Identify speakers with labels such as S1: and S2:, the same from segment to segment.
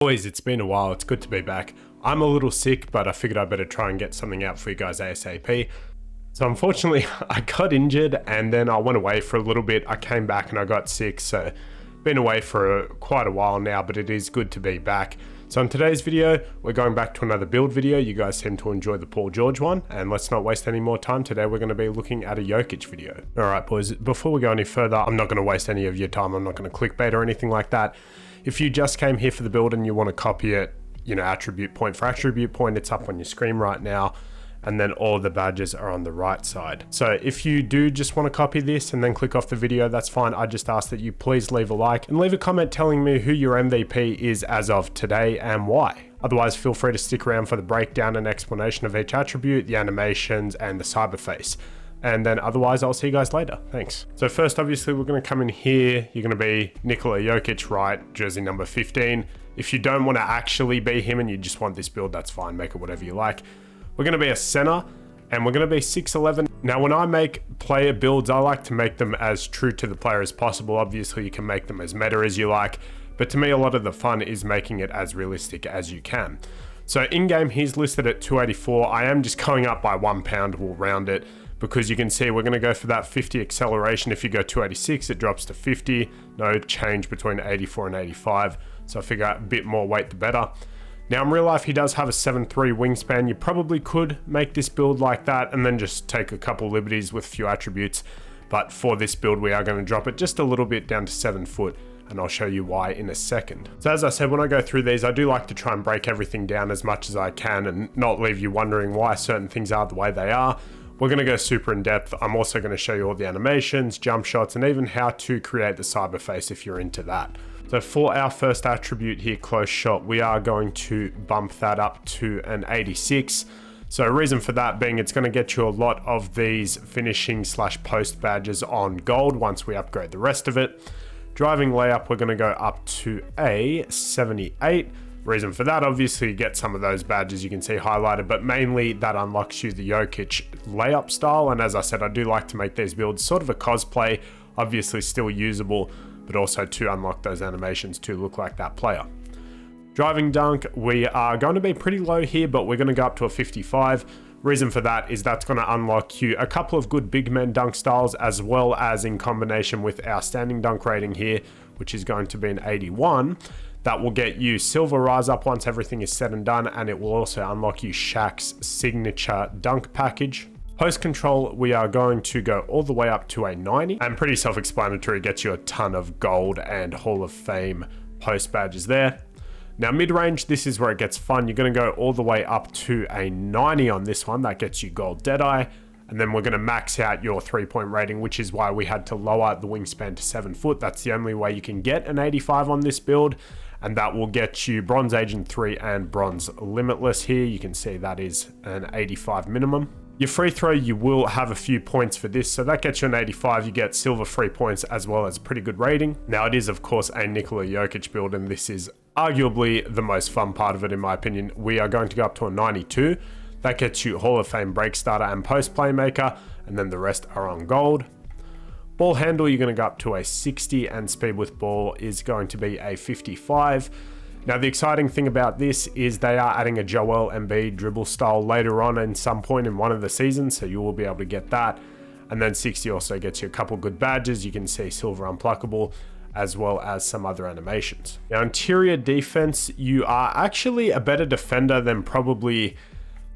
S1: Boys, it's been a while. It's good to be back. I'm a little sick, but I figured I better try and get something out for you guys ASAP. So unfortunately, I got injured and then I went away for a little bit. I came back and I got sick, so been away for quite a while now, but it is good to be back. So in today's video, we're going back to another build video. You guys seem to enjoy the Paul George one, and let's not waste any more time. Today we're going to be looking at a Jokic video. Alright boys, before we go any further, I'm not going to waste any of your time. I'm not going to clickbait or anything like that. If you just came here for the build and you want to copy it, attribute point for attribute point, it's up on your screen right now. And then all the badges are on the right side. So if you do just want to copy this and then click off the video, that's fine. I just ask that you please leave a like and leave a comment telling me who your MVP is as of today and why. Otherwise, feel free to stick around for the breakdown and explanation of each attribute, the animations, and the Cyberface. And then otherwise, I'll see you guys later. Thanks. So first, obviously, we're going to come in here. You're going to be Nikola Jokic, right? Jersey number 15. If you don't want to actually be him and you just want this build, that's fine. Make it whatever you like. We're going to be a center and we're going to be 6'11". Now, when I make player builds, I like to make them as true to the player as possible. Obviously, you can make them as meta as you like, but to me, a lot of the fun is making it as realistic as you can. So in game, he's listed at 284. I am just going up by 1 pound. We'll round it because you can see we're going to go for that 50 acceleration. If you go 286, it drops to 50. No change between 84 and 85. So I figure a bit more weight, the better. Now in real life, he does have a 7'3" wingspan. You probably could make this build like that and then just take a couple liberties with a few attributes. But for this build, we are going to drop it just a little bit down to 7 foot. And I'll show you why in a second. So as I said, when I go through these, I do like to try and break everything down as much as I can and not leave you wondering why certain things are the way they are. We're going to go super in depth. I'm also going to show you all the animations, jump shots, and even how to create the Cyberface if you're into that. So for our first attribute here, close shot, we are going to bump that up to an 86. So reason for that being, it's going to get you a lot of these finishing / post badges on gold once we upgrade the rest of it. Driving layup, we're going to go up to a 78. Reason for that, obviously you get some of those badges you can see highlighted, but mainly that unlocks you the Jokic layup style. And as I said, I do like to make these builds sort of a cosplay, obviously still usable, but also to unlock those animations to look like that player. Driving dunk, we are going to be pretty low here, but we're going to go up to a 55. Reason for that is that's going to unlock you a couple of good big men dunk styles, as well as in combination with our standing dunk rating here, which is going to be an 81. That will get you silver rise up once everything is said and done, and it will also unlock you Shaq's signature dunk package. Post control, we are going to go all the way up to a 90, and pretty self-explanatory, gets you a ton of gold and Hall of Fame post badges there. Now mid-range, this is where it gets fun. You're going to go all the way up to a 90 on this one. That gets you gold Deadeye, and then we're going to max out your 3-point rating, which is why we had to lower the wingspan to 7 foot. That's the only way you can get an 85 on this build, and that will get you Bronze Agent 3 and Bronze Limitless here. You can see that is an 85 minimum. Your free throw, you will have a few points for this, so that gets you an 85. You get silver free points as well as pretty good rating. Now it is of course a Nikola Jokic build, and this is arguably the most fun part of it in my opinion. We are going to go up to a 92. That gets you Hall of Fame break starter and post playmaker, and then the rest are on gold. Ball handle, you're going to go up to a 60, and speed with ball is going to be a 55. Now the exciting thing about this is they are adding a Joel Embiid dribble style later on in some point in one of the seasons, so you will be able to get that. And then 60 also gets you a couple good badges. You can see silver unpluckable, as well as some other animations. Now interior defense, you are actually a better defender than probably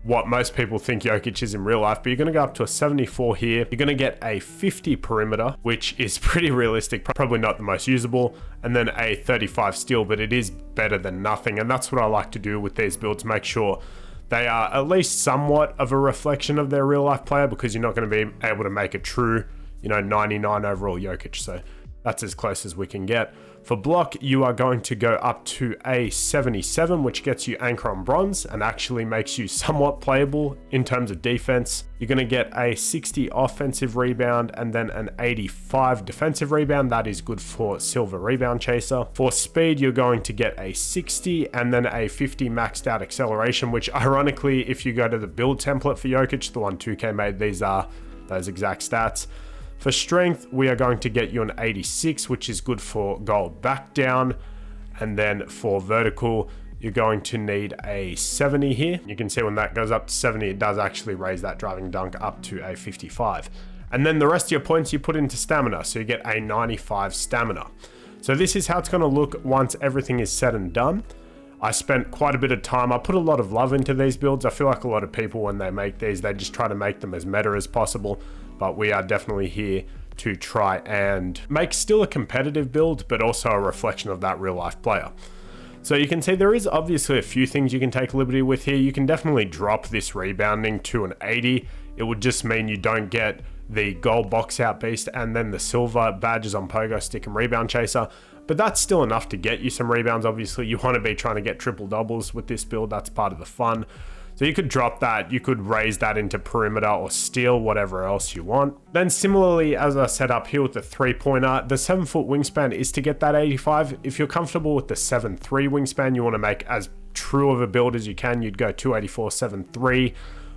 S1: what most people think Jokic is in real life, but you're going to go up to a 74 here. You're going to get a 50 perimeter, which is pretty realistic, probably not the most usable, and then a 35 steal, but it is better than nothing. And that's what I like to do with these builds, make sure they are at least somewhat of a reflection of their real life player, because you're not going to be able to make a true, 99 overall Jokic. So that's as close as we can get. For block, you are going to go up to a 77, which gets you anchor on bronze and actually makes you somewhat playable in terms of defense. You're going to get a 60 offensive rebound and then an 85 defensive rebound. That is good for silver rebound chaser. For speed, you're going to get a 60 and then a 50 maxed out acceleration, which ironically, if you go to the build template for Jokic, the one 2K made, these are those exact stats. For strength, we are going to get you an 86, which is good for gold back down. And then for vertical, you're going to need a 70 here. You can see when that goes up to 70, it does actually raise that driving dunk up to a 55. And then the rest of your points you put into stamina, so you get a 95 stamina. So this is how it's gonna look once everything is said and done. I spent quite a bit of time. I put a lot of love into these builds. I feel like a lot of people, when they make these, they just try to make them as meta as possible. But we are definitely here to try and make still a competitive build, but also a reflection of that real life player. So you can see there is obviously a few things you can take liberty with here. You can definitely drop this rebounding to an 80. It would just mean you don't get the gold box out beast and then the silver badges on pogo stick and rebound chaser. But that's still enough to get you some rebounds. Obviously, you want to be trying to get triple doubles with this build. That's part of the fun. So you could drop that, you could raise that into perimeter or steal, whatever else you want. Then similarly, as I set up here with the 3-pointer, the 7-foot wingspan is to get that 85. If you're comfortable with the 7'3 wingspan, you want to make as true of a build as you can. You'd go 284, 7'3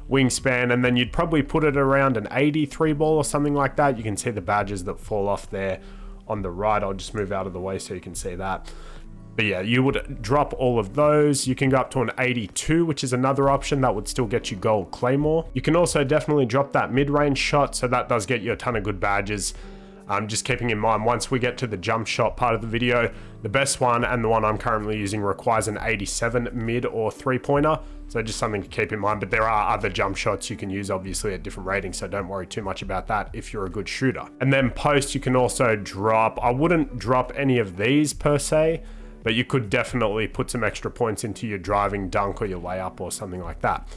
S1: wingspan, and then you'd probably put it around an 83 ball or something like that. You can see the badges that fall off there on the right. I'll just move out of the way so you can see that. But yeah, you would drop all of those. You can go up to an 82, which is another option that would still get you gold claymore. You can also definitely drop that mid-range shot, so that does get you a ton of good badges. Just keeping in mind, once we get to the jump shot part of the video, the best one and the one I'm currently using requires an 87 mid or 3-pointer. So just something to keep in mind, but there are other jump shots you can use obviously at different ratings, so don't worry too much about that if you're a good shooter. And then post, you can also drop, I wouldn't drop any of these per se, but you could definitely put some extra points into your driving dunk or your layup or something like that.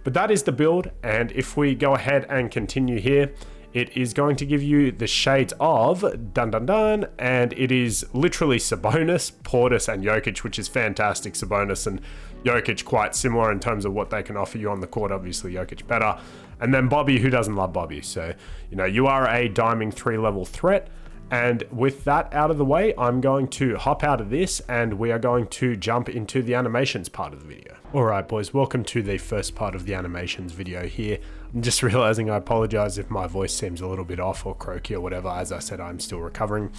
S1: But that is the build, and if we go ahead and continue here, it is going to give you the shades of dun dun dun, and it is literally Sabonis, Portis, and Jokic, which is fantastic. Sabonis and Jokic quite similar in terms of what they can offer you on the court. Obviously, Jokic better. And then Bobby, who doesn't love Bobby? So, you know, you are a diming 3-level threat. And with that out of the way, I'm going to hop out of this and we are going to jump into the animations part of the video. All right, boys, welcome to the first part of the animations video here. I'm just realizing I apologize if my voice seems a little bit off or croaky or whatever. As I said, I'm still recovering.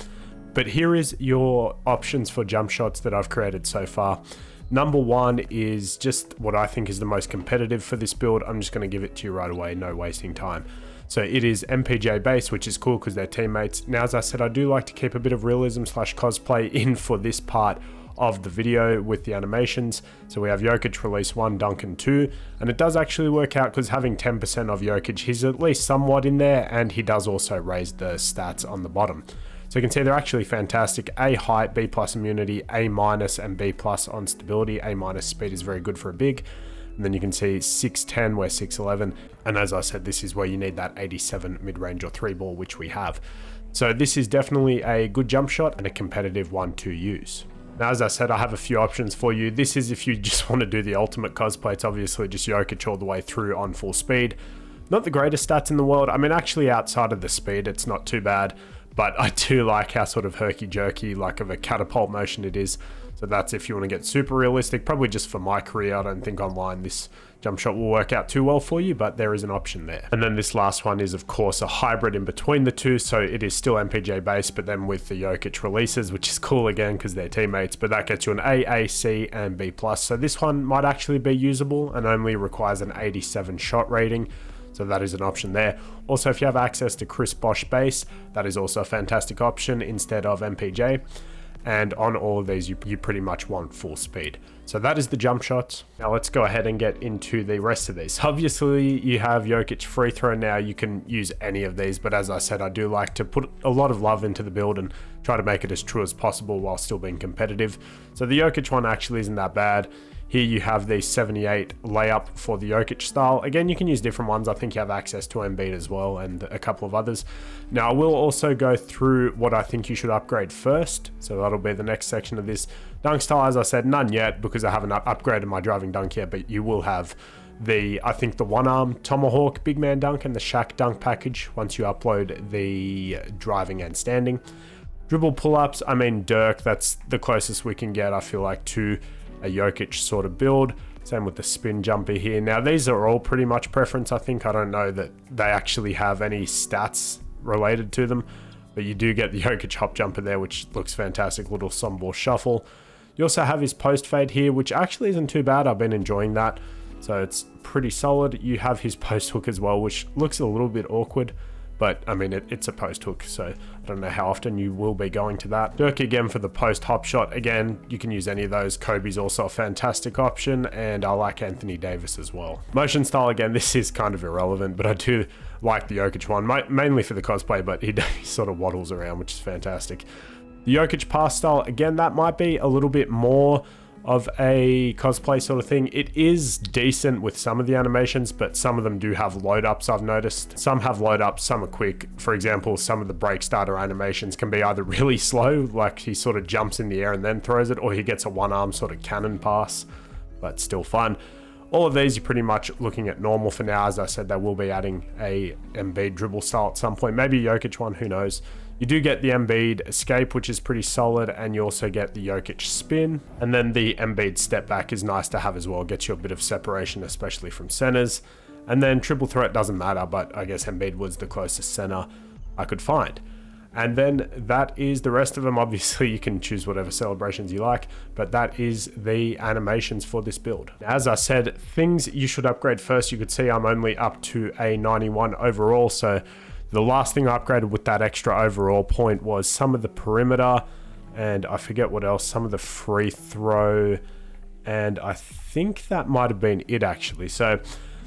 S1: But here is your options for jump shots that I've created so far. Number one is just what I think is the most competitive for this build. I'm just going to give it to you right away, no wasting time. So it is MPJ base, which is cool because they're teammates. Now, as I said, I do like to keep a bit of realism / cosplay in for this part of the video with the animations. So we have Jokic release 1, Duncan 2, and it does actually work out because having 10% of Jokic, he's at least somewhat in there, and he does also raise the stats on the bottom. So you can see they're actually fantastic. A height, B+ immunity, A- and B+ on stability. A- speed is very good for a big. And then you can see 6'10", we're 6'11". And as I said, this is where you need that 87 mid-range or 3-ball, which we have. So this is definitely a good jump shot and a competitive one to use. Now, as I said, I have a few options for you. This is if you just want to do the ultimate cosplay. It's obviously just Jokic all the way through on full speed. Not the greatest stats in the world. I mean, actually outside of the speed, it's not too bad. But I do like how sort of herky-jerky, like of a catapult motion it is. So that's if you want to get super realistic. Probably just for my career, I don't think online this jump shot will work out too well for you, but there is an option there. And then this last one is, of course, a hybrid in between the two. So it is still MPJ based, but then with the Jokic releases, which is cool again because they're teammates, but that gets you an A, C, and B+. So this one might actually be usable and only requires an 87 shot rating. So that is an option there. Also, if you have access to Chris Bosh base, that is also a fantastic option instead of MPJ. And on all of these, you pretty much want full speed. So that is the jump shots. Now let's go ahead and get into the rest of these. Obviously, you have Jokic free throw now. You can use any of these, but as I said, I do like to put a lot of love into the build and try to make it as true as possible while still being competitive. So the Jokic one actually isn't that bad. Here you have the 78 layup for the Jokic style. Again, you can use different ones. I think you have access to Embiid as well and a couple of others. Now, I will also go through what I think you should upgrade first. So that'll be the next section of this. Dunk style, as I said, none yet because I haven't upgraded my driving dunk yet, but you will have I think the one-arm Tomahawk big man dunk and the Shaq dunk package once you upload the driving and standing. Dribble pull-ups, I mean, Dirk, that's the closest we can get, I feel like, to a Jokic sort of build. Same with the spin jumper here. Now, these are all pretty much preference, I think. I don't know that they actually have any stats related to them, but you do get the Jokic hop jumper there, which looks fantastic. Little sombor shuffle. You also have his post fade here, which actually isn't too bad. I've been enjoying that. So it's pretty solid. You have his post hook as well, which looks a little bit awkward. But I mean, it's a post hook, so I don't know how often you will be going to that. Dirk again for the post hop shot. Again, you can use any of those. Kobe's also a fantastic option, and I like Anthony Davis as well. Motion style, again, this is kind of irrelevant, but I do like the Jokic one, mainly for the cosplay, but he sort of waddles around, which is fantastic. The Jokic pass style, again, that might be a little bit more of a cosplay sort of thing. It is decent with some of the animations, but some of them do have load ups, I've noticed. Some have load ups, some are quick. For example, some of the break starter animations can be either really slow, like he sort of jumps in the air and then throws it, or he gets a one arm sort of cannon pass, but still fun. All of these, you're pretty much looking at normal for now. As I said, they will be adding a Embiid dribble style at some point, maybe a Jokic one, who knows. You do get the Embiid escape, which is pretty solid, and you also get the Jokic spin. And then the Embiid step back is nice to have as well. Gets you a bit of separation, especially from centers. And then triple threat doesn't matter, but I guess Embiid was the closest center I could find. And then that is the rest of them. Obviously, you can choose whatever celebrations you like, but that is the animations for this build. As I said, things you should upgrade first. You could see I'm only up to a 91 overall, so the last thing I upgraded with that extra overall point was some of the perimeter, and I forget what else, some of the free throw, and I think that might have been it actually. So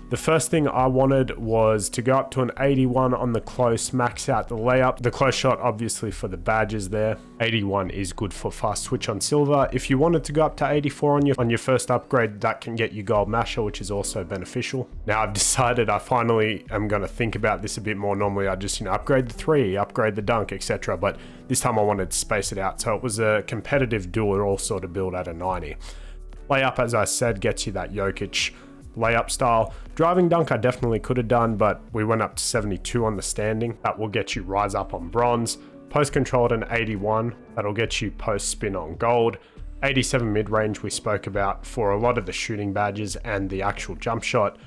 S1: the first thing I wanted was to go up to an 81 on the close, max out the layup. The close shot, obviously, for the badges there. 81 is good for fast switch on silver. If you wanted to go up to 84 on your first upgrade, that can get you gold masher, which is also beneficial. Now I've decided I finally am going to think about this a bit more. Normally I just, upgrade the 3, upgrade the dunk, etc. But this time I wanted to space it out. So it was a competitive do-it-all sort of build at a 90. Layup, as I said, gets you that Jokic layup style. Driving dunk I definitely could have done, but we went up to 72 on the standing. That will get you rise up on bronze. Post control at an 81, that'll get you post spin on gold. 87 mid-range we spoke about for a lot of the shooting badges and the actual jump shot.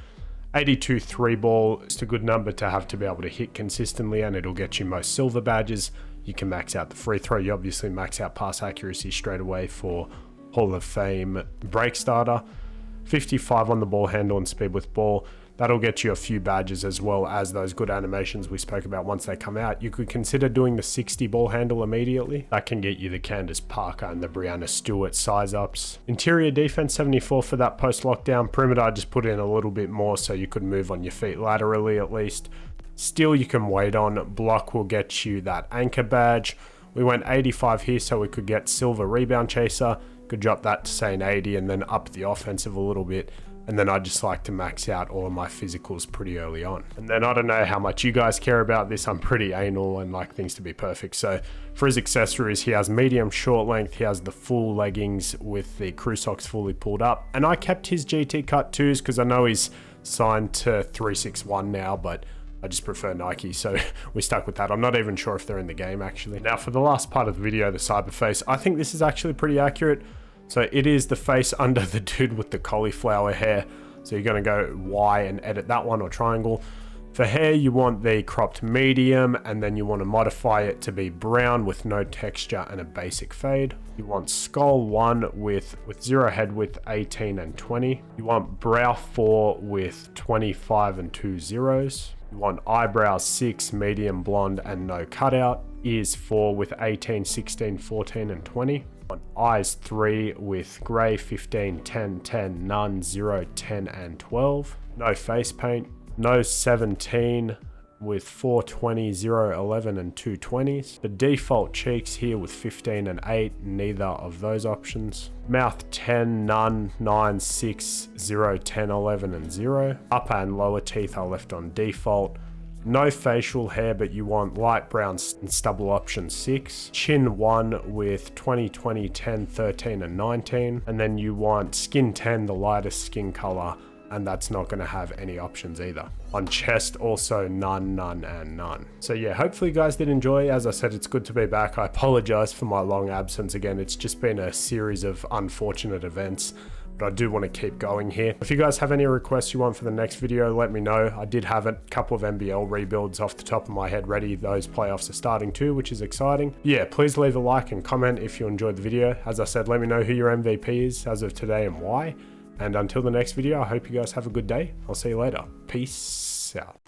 S1: 82 3 ball is a good number to have to be able to hit consistently, and it'll get you most silver badges. You can max out the free throw. You obviously max out pass accuracy straight away for Hall of Fame break starter. 55 on the ball handle and speed with ball. That'll get you a few badges as well as those good animations we spoke about once they come out. You could consider doing the 60 ball handle immediately. That can get you the Candace Parker and the Brianna Stewart size ups. Interior defense 74 for that post lockdown. Perimeter I just put in a little bit more so you could move on your feet laterally at least. Still you can wait on. Block will get you that anchor badge. We went 85 here so we could get silver rebound chaser. Could drop that to say an 80 and then up the offensive a little bit. And then I just like to max out all of my physicals pretty early on. And then I don't know how much you guys care about this. I'm pretty anal and like things to be perfect. So for his accessories, he has medium short length. He has the full leggings with the crew socks fully pulled up. And I kept his GT cut twos because I know he's signed to 361 now, but I just prefer Nike, so we stuck with that. I'm not even sure if they're in the game actually. Now for the last part of the video, the Cyberface, I think this is actually pretty accurate. So it is the face under the dude with the cauliflower hair. So you're gonna go Y and edit that one, or triangle. For hair, you want the cropped medium, and then you want to modify it to be brown with no texture and a basic fade. You want skull 1 with 0 head width, 18 and 20. You want brow 4 with 25 and 2 zeros. You want eyebrows 6, medium blonde and no cutout. Ears 4 with 18, 16, 14 and 20. On eyes 3 with grey, 15, 10, 10, none, 0, 10 and 12. No face paint. Nose 17 with 4, 20, 0, 11 and 2 20s. The default cheeks here with 15 and 8, neither of those options. Mouth 10, none, 9, 6, 0, 10, 11 and 0. Upper and lower teeth are left on default. No facial hair, but you want light brown and stubble option 6. Chin 1 with 20, 20, 10, 13 and 19. And then you want skin 10, the lightest skin color, and that's not going to have any options either. On chest also none, none and none. So yeah, hopefully you guys did enjoy. As I said, it's good to be back. I apologize for my long absence again. It's just been a series of unfortunate events, but I do want to keep going here. If you guys have any requests you want for the next video, let me know. I did have a couple of NBL rebuilds off the top of my head ready. Those playoffs are starting too, which is exciting. Yeah, please leave a like and comment if you enjoyed the video. As I said, let me know who your MVP is as of today and why. And until the next video, I hope you guys have a good day. I'll see you later. Peace out.